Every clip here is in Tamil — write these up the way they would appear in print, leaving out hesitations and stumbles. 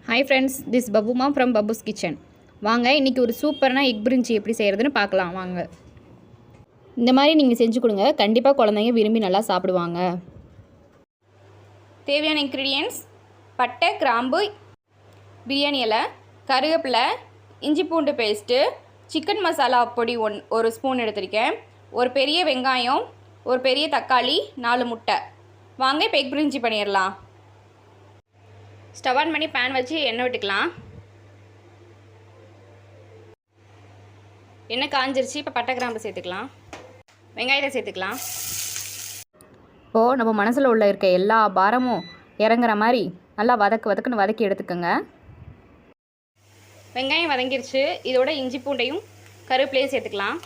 Hi friends, this is Babu Mom from Babu's Kitchen. வாங்க இன்னைக்கு ஒரு சூப்பரான எக் பிரிஞ்சி எப்படி செய்யறதுன்னு பார்க்கலாம் வாங்க. இந்த மாதிரி நீங்க செஞ்சு கொடுங்க, கண்டிப்பா குழந்தைங்க விரும்பி நல்லா சாப்பிடுவாங்க. தேவையான ingredients பட்டை, கிராம்பு, பிரியாணி இலை, கறிவேப்பிலை, இஞ்சி பூண்டு பேஸ்ட், சிக்கன் மசாலா பொடி ஒரு ஸ்பூன் எடுத்துர்க்கேன். ஒரு பெரிய வெங்காயம், ஒரு பெரிய தக்காளி, 4 முட்டை. வாங்க இப்போ எக் பிரிஞ்சி பண்ணிரலாம். ஸ்டவ் ஆன் பண்ணி pan வச்சு எண்ணெய் விட்டுக்கலாம். எண்ணெய் காஞ்சிருச்சு. இப்போ பட்டை கிராம்பு சேர்த்துக்கலாம். வெங்காயத்தை சேர்த்துக்கலாம். இப்போது நம்ம மனசில் இருக்க எல்லா பாரமும் இறங்குற மாதிரி நல்லா வதக்குன்னு வதக்கி எடுத்துக்கோங்க. வெங்காயம் வதங்கிருச்சு. இதோட இஞ்சி பூண்டையும் கருவேப்பிலையும் சேர்த்துக்கலாம்.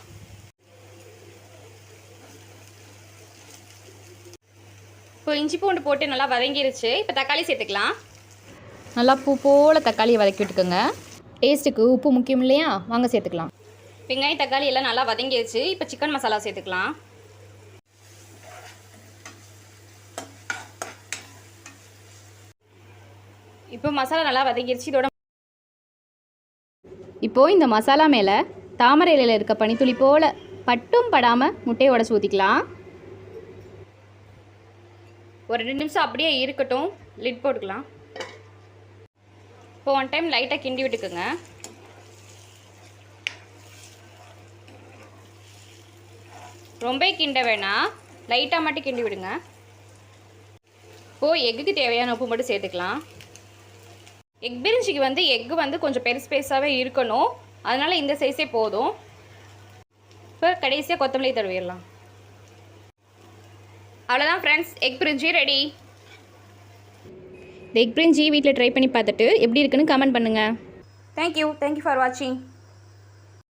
இப்போ இஞ்சி பூண்டு போட்டு நல்லா வதங்கிருச்சு. இப்போ தக்காளி சேர்த்துக்கலாம். நல்லா பூ போல் தக்காளியை வதக்கி விட்டுக்கோங்க. டேஸ்ட்டுக்கு உப்பு முக்கியம் இல்லையா, வாங்க சேர்த்துக்கலாம். வெங்காயம் தக்காளி எல்லாம் நல்லா வதங்கிடுச்சு. இப்போ சிக்கன் மசாலா சேர்த்துக்கலாம். இப்போ மசாலா நல்லா வதங்கிடுச்சு. இப்போது இந்த மசாலா மேலே தாமரை இலையில் இருக்க பனித்துளி போல் பட்டும் படாமல் முட்டையை உடச்சி ஊற்றிக்கலாம். ஒரு 2 நிமிஷம் அப்படியே இருக்கட்டும். லிட் போட்டுக்கலாம். இப்போ 1 டைம் லைட்டாக கிண்டி விட்டுக்குங்க. ரொம்ப கிண்ட வேணாம், லைட்டாக மட்டும் கிண்டி விடுங்க. இப்போது எக்குக்கு தேவையான உப்பு மட்டும் சேர்த்துக்கலாம். எக் பிரிஞ்சிக்கு எக்கு கொஞ்சம் பெருசாகவே இருக்கணும், அதனால் இந்த சைஸே போதும். இப்போ கடைசியாக கொத்தமல்லி தடவிடலாம். அவ்வளோதான் ஃப்ரெண்ட்ஸ், எக் பிரிஞ்சி ரெடி. இந்த எக் பிரிஞ்சி வீட்டில் ட்ரை பண்ணி பார்த்துட்டு எப்படி இருக்குன்னு கமெண்ட் பண்ணுங்கள். தேங்க்யூ ஃபார் வாட்சிங்.